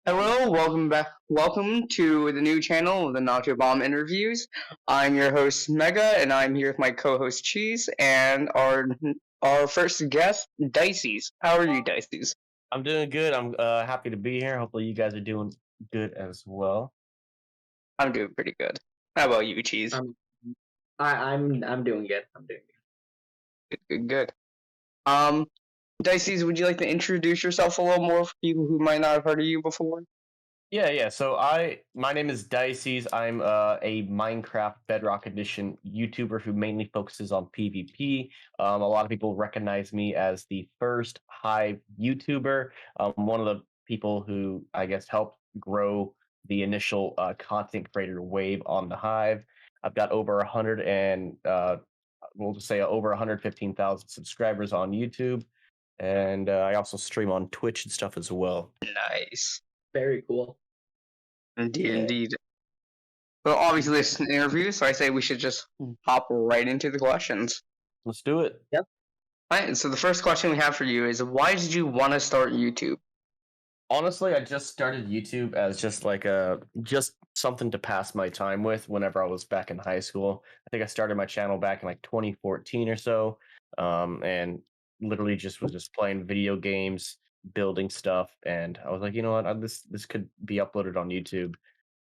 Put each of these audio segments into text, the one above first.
Hello, welcome back. Welcome to the new channel of the Nacho Bomb interviews. I'm your host Mega, and I'm here with my co-host Cheese and our first guest, Diecies. How are you, Diecies? I'm doing good. I'm happy to be here. Hopefully, you guys are doing good as well. I'm doing pretty good. How about you, Cheese? Um, I'm doing good. I'm doing Good, good, good. Um, Diecies, would you like to introduce yourself a little more for people who might not have heard of you before? Yeah. My name is Diecies. I'm a Minecraft Bedrock Edition YouTuber who mainly focuses on PvP. A lot of people recognize me as the first Hive YouTuber. One of the people who I guess helped grow the initial content creator wave on the Hive. I've got over 100 and we'll just say over 115,000 subscribers on YouTube, and I also stream on Twitch and stuff as well. Nice. very cool. Indeed, Yeah. indeed. Well, obviously this is an interview, so I say we should just hop right into the questions. Let's do it. Alright, so the first question we have for you is, why did you want to start YouTube? Honestly, I just started YouTube as just something to pass my time with whenever I was back in high school. I think I started my channel back in like 2014 or so, and literally just was just playing video games, building stuff, and I was like, you know what, this could be uploaded on YouTube.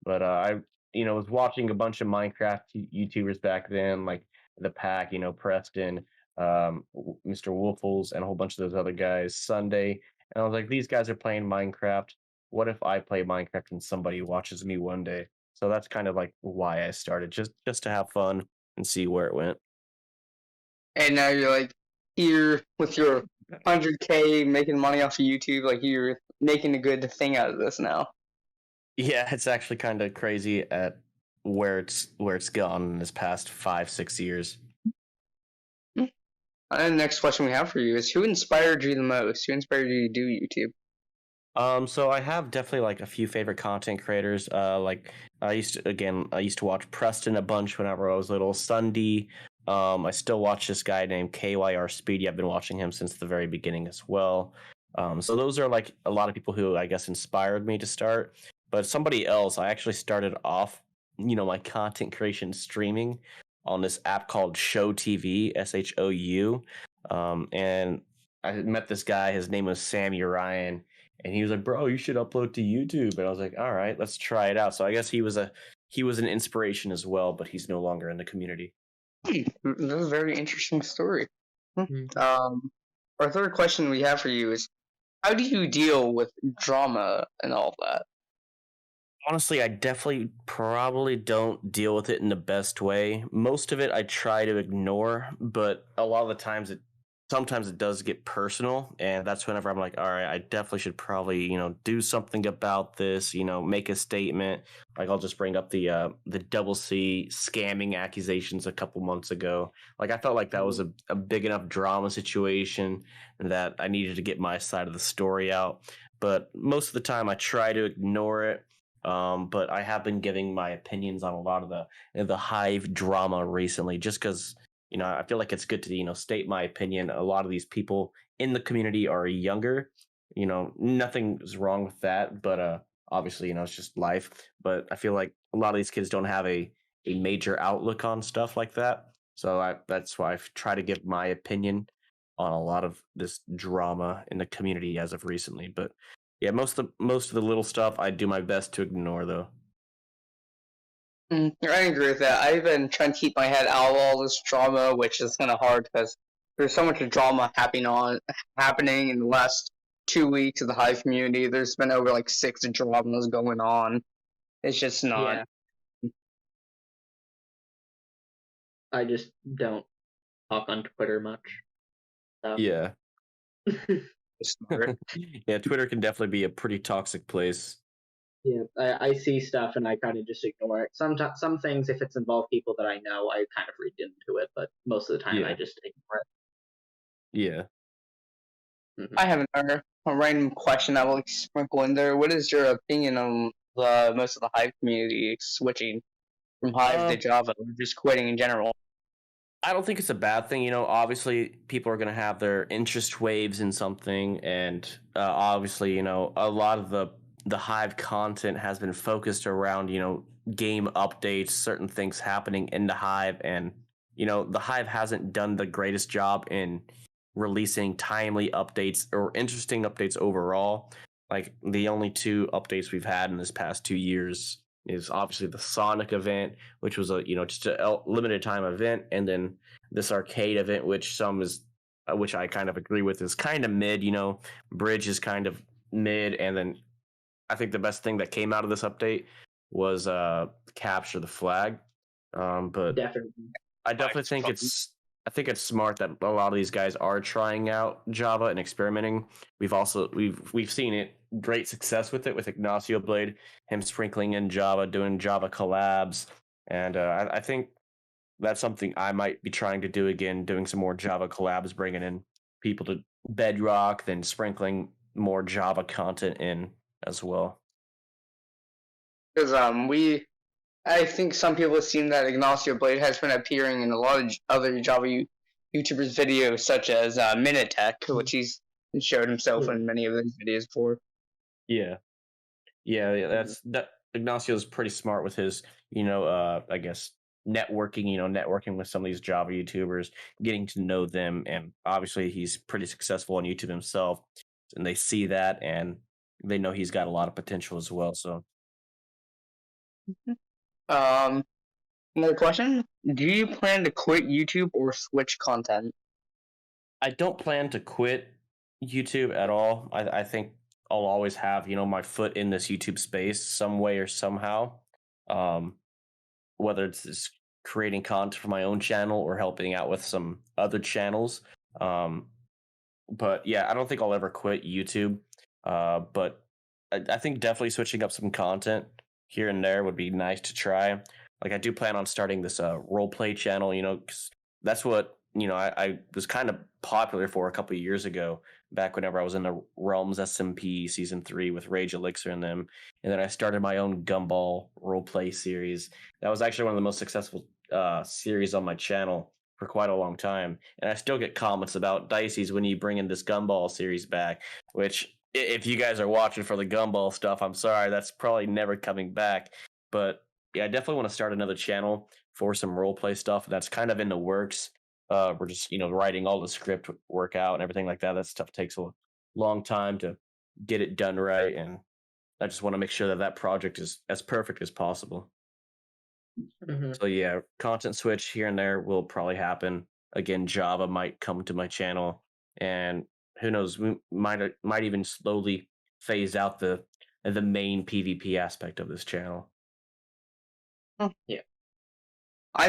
But I was watching a bunch of Minecraft YouTubers back then, like the Pack, Preston, Mr. Wolfles, and a whole bunch of those other guys, Sunday. And I was like, these guys are playing Minecraft. What if I play Minecraft and somebody watches me one day? So that's kind of like why I started, just to have fun and see where it went. And now you're like here with your 100K making money off of YouTube, like you're making a good thing out of this now. Yeah, it's actually kind of crazy at where it's gone in this past 5-6 years. And the next question we have for you is, who inspired you the most? Who inspired you to do YouTube? So I have definitely like a few favorite content creators. Like I used to watch Preston a bunch whenever I was little. Sunday. I still watch this guy named KYR Speedy. I've been watching him since the very beginning as well. So those are like a lot of people who I guess inspired me to start. But somebody else, I actually started off, my content creation streaming on this app called Show TV, SHOU. And I met this guy. His name was Sammy Ryan, and he was like, "Bro, you should upload to YouTube." And I was like, "All right, let's try it out." So I guess he was an inspiration as well, but he's no longer in the community. That's a very interesting story. Mhm. Our third question we have for you is, how do you deal with drama and all that? Honestly, I definitely probably don't deal with it in the best way. Most of it I try to ignore, but a lot of the times sometimes it does get personal, and that's whenever I'm like, all right, I definitely should probably, do something about this, make a statement. Like I'll just bring up the double C scamming accusations a couple months ago. Like I felt like that was a big enough drama situation that I needed to get my side of the story out. But most of the time I try to ignore it, but I have been giving my opinions on a lot of the Hive drama recently, just because I feel like it's good to state my opinion. A lot of these people in the community are younger. Nothing's wrong with that, but obviously it's just life. But I feel like a lot of these kids don't have a major outlook on stuff like that. So that's why I've tried to give my opinion on a lot of this drama in the community as of recently. But yeah, most of the little stuff I do my best to ignore though. I agree with that. I've been trying to keep my head out of all this drama, which is kind of hard because there's so much drama happening in the last 2 weeks of the Hive community. There's been over like 6 dramas going on. It's just not. Yeah, I just don't talk on Twitter much. So. Yeah. Smart. Yeah, Twitter can definitely be a pretty toxic place. Yeah, I see stuff and I kind of just ignore it. Some things, if it's involved people that I know, I kind of read into it, but most of the time I Yeah. just ignore Yeah. it. I have a random question I will like, sprinkle in there. What is your opinion on most of the Hive community switching from Hive Uh, to Java, or just quitting in general? I don't think it's a bad thing. Obviously, people are going to have their interest waves in something, and obviously, a lot of the the Hive content has been focused around, game updates, certain things happening in the Hive, and the Hive hasn't done the greatest job in releasing timely updates or interesting updates overall. Like the only two updates we've had in this past 2 years is obviously the Sonic event, which was a just a limited time event, and then this arcade event, which I kind of agree with, is kind of mid. Bridge is kind of mid, and then I think the best thing that came out of this update was capture the flag. But Definitely. I definitely think it's smart that a lot of these guys are trying out Java and experimenting. We've seen it great success with it with Ignacio Blade, him sprinkling in Java, doing Java collabs, and I think that's something I might be trying to do again, doing some more Java collabs, bringing in people to Bedrock, then sprinkling more Java content in as well. Because I think some people have seen that Ignacio Blade has been appearing in a lot of other Java YouTubers' videos, such as Minitech, which he's showed himself in many of his videos before. Yeah. That Ignacio's pretty smart with his, I guess networking with some of these Java YouTubers, getting to know them, and obviously he's pretty successful on YouTube himself, and they see that and they know he's got a lot of potential as well. So, Another question: do you plan to quit YouTube or switch content? I don't plan to quit YouTube at all. I think I'll always have, my foot in this YouTube space some way or somehow. Whether it's just creating content for my own channel or helping out with some other channels. But yeah, I don't think I'll ever quit YouTube. But I think definitely switching up some content here and there would be nice to try. Like I do plan on starting this role play channel, 'cause that's what I was kind of popular for a couple of years ago, back whenever I was in the Realms SMP season 3 with Rage Elixir and them, and then I started my own Gumball role play series. That was actually one of the most successful series on my channel for quite a long time, and I still get comments about Diecies when you bring in this Gumball series back. Which, if you guys are watching for the Gumball stuff, I'm sorry, that's probably never coming back. But yeah, I definitely want to start another channel for some role play stuff. That's kind of in the works. We're just writing all the script work out and everything like that. That stuff takes a long time to get it done right, and I just want to make sure that project is as perfect as possible. So yeah, content switch here and there will probably happen. Again, Java might come to my channel, and who knows, we might even slowly phase out the main PvP aspect of this channel. Yeah. I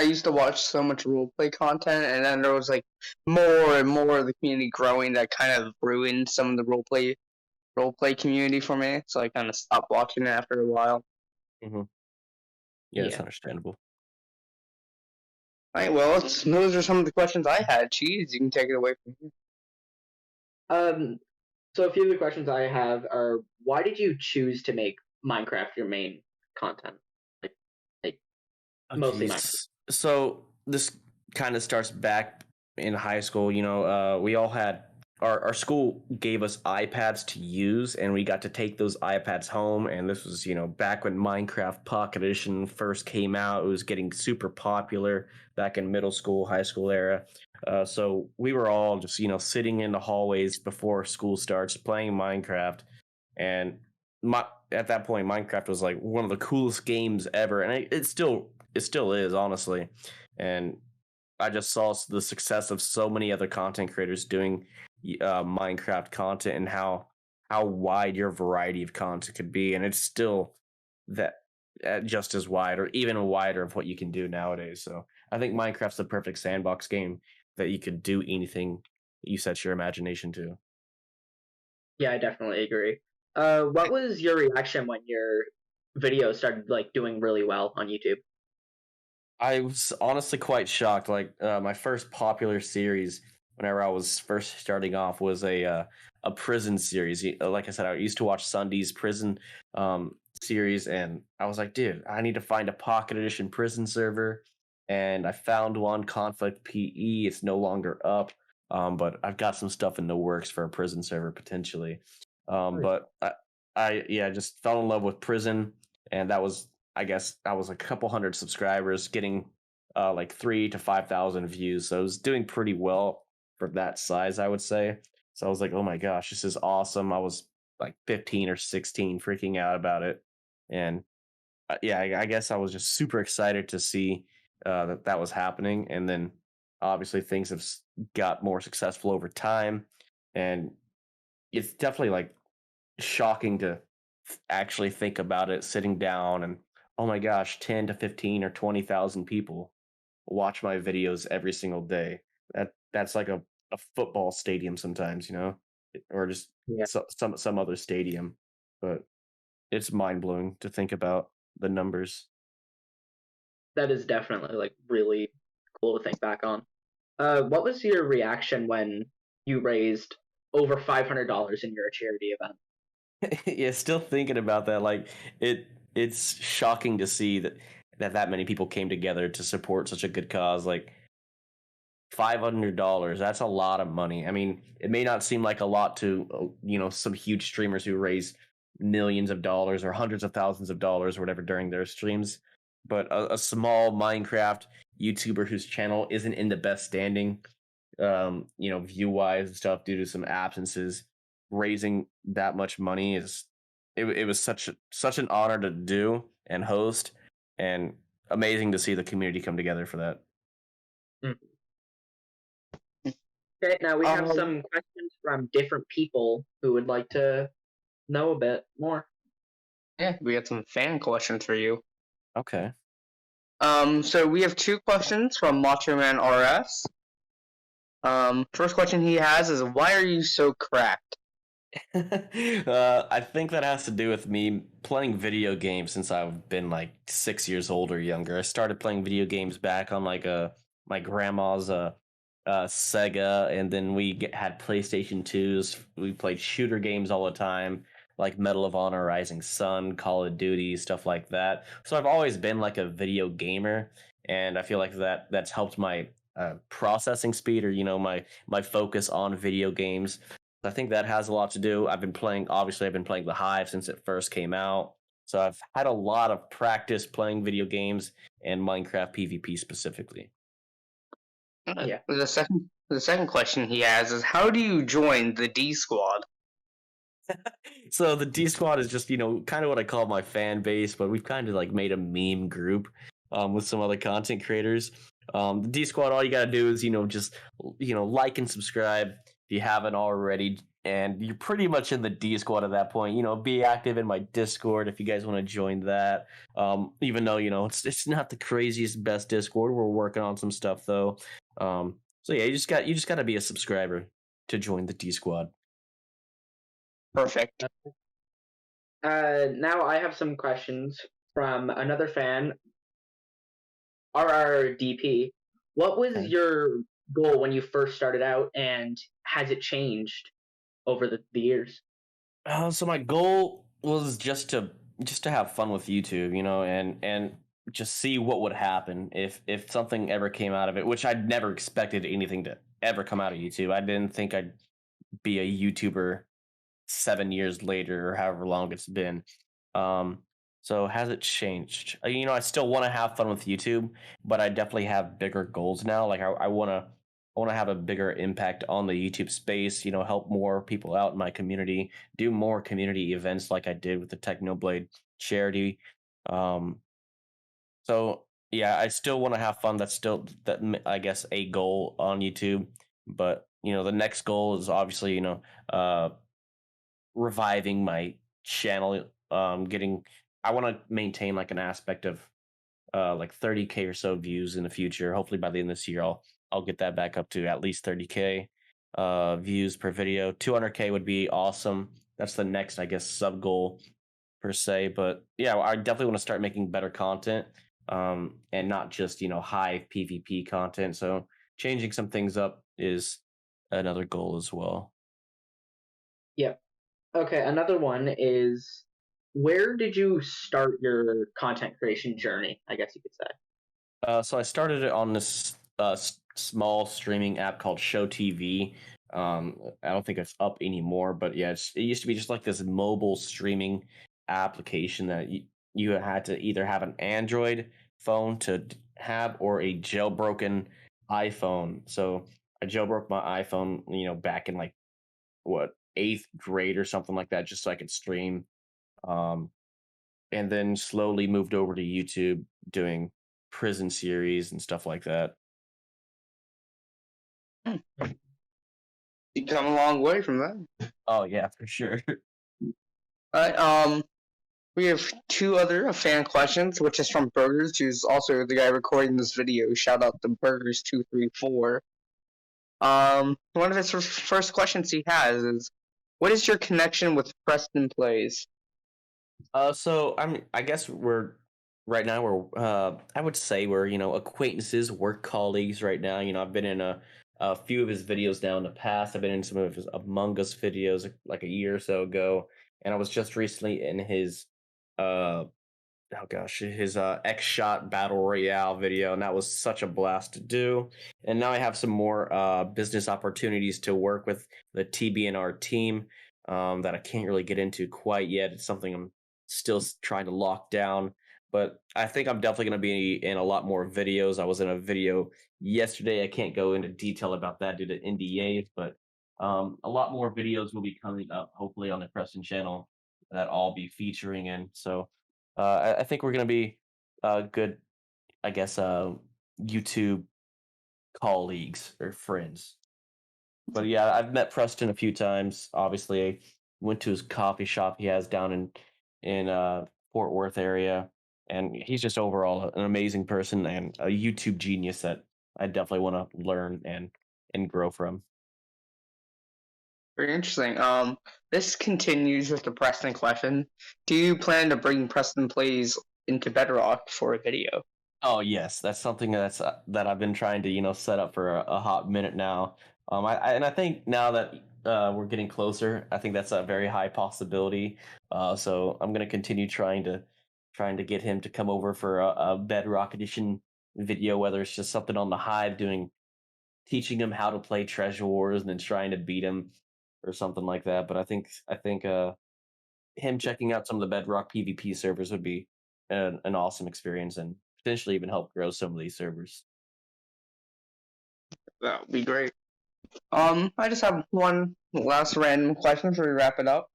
used to watch so much roleplay content, and then there was like more and more of the community growing that kind of ruined some of the roleplay community for me. So I kind of stopped watching it after a while. Mm-hmm. Yeah, that's understandable. All right, well, those are some of the questions I had. Cheese, you can take it away from here. So a few of the questions I have are: why did you choose to make Minecraft your main content? Mostly Minecraft. So this kind of starts back in high school. We all had our school gave us iPads to use, and we got to take those iPads home. And this was back when Minecraft Pocket Edition first came out. It was getting super popular back in middle school, high school era. So we were all just sitting in the hallways before school starts playing Minecraft, and at that point Minecraft was like one of the coolest games ever, and it still is, honestly. And I just saw the success of so many other content creators doing Minecraft content, and how wide your variety of content could be, and it's still that just as wide or even wider of what you can do nowadays. So I think Minecraft's the perfect sandbox game that you could do anything you set your imagination to. Yeah, I definitely agree. What was your reaction when your video started doing really well on YouTube? I was honestly quite shocked. Like my first popular series, whenever I was first starting off, was a prison series. Like I said, I used to watch Sunday's prison series, and I was like, dude, I need to find a Pocket Edition prison server. And I found one, Conflict PE. It's no longer up, but I've got some stuff in the works for a prison server potentially. But I just fell in love with prison, and that was, I guess, I was a couple hundred subscribers, getting like 3 to 5 thousand views. So I was doing pretty well for that size, I would say. So I was like, oh my gosh, this is awesome. I was like 15 or 16, freaking out about it, and yeah, I guess I was just super excited to see that that was happening, and then obviously things have got more successful over time, and it's definitely like shocking to actually think about it sitting down and, oh my gosh, 10 to 15 or 20,000 people watch my videos every single day. That's like a football stadium sometimes, or just Yeah, some other stadium. But it's mind blowing to think about the numbers. that is definitely like really cool to think back on. What was your reaction when you raised over $500 in your charity event? Yeah, still thinking about that. Like it's shocking to see that many people came together to support such a good cause. Like $500, that's a lot of money. I mean, it may not seem like a lot to some huge streamers who raise millions of dollars or hundreds of thousands of dollars or whatever during their streams, but a small Minecraft YouTuber whose channel isn't in the best standing, view wise and stuff due to some absences, raising that much money it was such an honor to do and host, and amazing to see the community come together for that. Mm. Okay, now we have Um, some questions from different people who would like to know a bit more. yeah, we got some fan questions for you. Okay. So we have two questions from Macho Man RS. First question he has is, why are you so cracked? I think that has to do with me playing video games since I've been like 6 years old or younger. I started playing video games back on like my grandma's Sega, and then had PlayStation 2s. We played shooter games all the time, like Medal of Honor, Rising Sun, Call of Duty, stuff like that. So I've always been like a video gamer, and I feel like that's helped my processing speed, or my focus on video games. I think that has a lot to do. I've been playing the Hive since it first came out. So I've had a lot of practice playing video games and Minecraft PvP specifically. Yeah. The second question he has is, how do you join the D Squad? So the D Squad is just, kind of what I call my fan base, but we've kind of like made a meme group with some other content creators. The D Squad, all you gotta do is, just like and subscribe if you haven't already, and you're pretty much in the D Squad at that point. Be active in my Discord if you guys want to join that. Even though it's not the craziest best Discord, we're working on some stuff though. So yeah, you just got to be a subscriber to join the D Squad. Perfect. Now I have some questions from another fan, RRDP. What was Okay. your goal when you first started out, and has it changed over the years? So my goal was just to have fun with YouTube, and just see what would happen if something ever came out of it, which I'd never expected anything to ever come out of YouTube. I didn't think I'd be a YouTuber 7 years later or however long it's been. Um, so has it changed? I still want to have fun with YouTube, but I definitely have bigger goals now. Like I want to have a bigger impact on the YouTube space. Help more people out in my community, do more community events like I did with the Technoblade charity. Um, so yeah, I still want to have fun. That's still I guess a goal on YouTube. But the next goal is obviously uh reviving my channel. Getting I want to maintain like an aspect of like 30K or so views in the future. Hopefully by the end of this year, I'll get that back up to at least 30K views per video. 200K would be awesome. That's the next, I guess, sub goal per se. But yeah, I definitely want to start making better content, and not just high PvP content. So changing some things up is another goal as well. Yeah. Okay, another one is, where did you start your content creation journey? I guess you could say. So I started it on this small streaming app called Show TV. I don't think it's up anymore, but yeah, it used to be just like this mobile streaming application that you had to either have an Android phone to have or a jailbroken iPhone. So I jailbroke my iPhone, back in like what, eighth grade or something like that, just so I could stream. Um, and then slowly moved over to YouTube doing prison series and stuff like that. You come a long way from that. Oh yeah, for sure. Alright, we have two other fan questions, which is from Burgers, who's also the guy recording this video. Shout out to Burgers234. One of his first questions he has is, what is your connection with Preston Plays? So I guess right now I would say we're acquaintances, work colleagues right now. I've been in a few of his videos now in the past. I've been in some of his Among Us videos like a year or so ago, and I was just recently in his uh oh gosh, his X Shot Battle Royale video, and that was such a blast to do. And now I have some more business opportunities to work with the TBNR team that I can't really get into quite yet. It's something I'm still trying to lock down, but I think I'm definitely going to be in a lot more videos. I was in a video yesterday. I can't go into detail about that due to NDAs, but a lot more videos will be coming up, hopefully on the Preston channel that I'll be featuring in. So I think we're going to be good, I guess, YouTube colleagues or friends. But yeah, I've met Preston a few times. Obviously, I went to his coffee shop he has down in Fort Worth area, and he's just overall an amazing person and a YouTube genius that I definitely want to learn and grow from. Very interesting. This continues with the Preston question. Do you plan to bring Preston Plays into Bedrock for a video? Oh yes, that's something that I've been trying to set up for a hot minute now. And I think now that we're getting closer, I think that's a very high possibility. So I'm gonna continue trying to get him to come over for a Bedrock Edition video, whether it's just something on the Hive teaching him how to play Treasure Wars and then trying to beat him or something like that. But I think him checking out some of the Bedrock PvP servers would be an awesome experience and potentially even help grow some of these servers. That would be great. I just have one last random question before we wrap it up.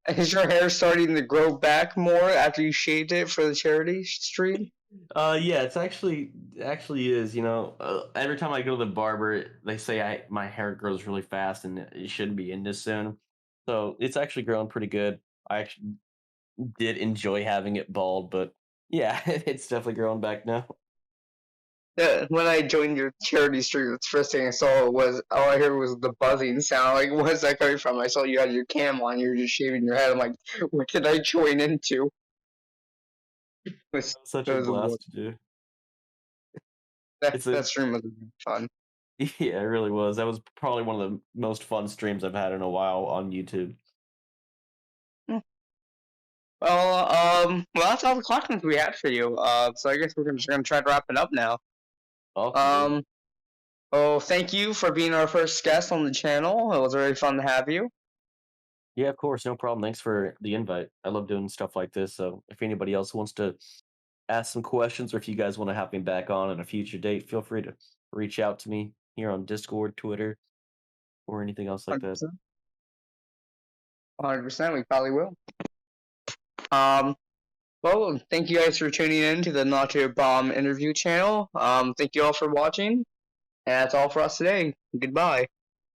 Is your hair starting to grow back more after you shaved it for the charity stream? Yeah, it's actually is. Every time I go to the barber, they say my hair grows really fast and it shouldn't be in this soon. So it's actually growing pretty good. I actually did enjoy having it bald, but yeah, it's definitely growing back now. Yeah, when I joined your charity stream, the first thing I saw was all I heard was the buzzing sound. Like, where's that coming from? I saw you had your cam on, you were just shaving your head. I'm like, what did I join into? It was, Such it a was blast to do. that stream was fun. Yeah, it really was. That was probably one of the most fun streams I've had in a while on YouTube. Well, that's all the questions we had for you. So I guess we're just gonna try to wrap it up now. Awesome. Thank you for being our first guest on the channel. It was very fun to have you. Yeah, of course, no problem. Thanks for the invite. I love doing stuff like this. So if anybody else wants to ask some questions, or if you guys want to have me back on at a future date, feel free to reach out to me here on Discord, Twitter, or anything else like that. 100%, we probably will. Well, thank you guys for tuning in to the Nacho Bomb interview channel. Thank you all for watching. And that's all for us today. Goodbye.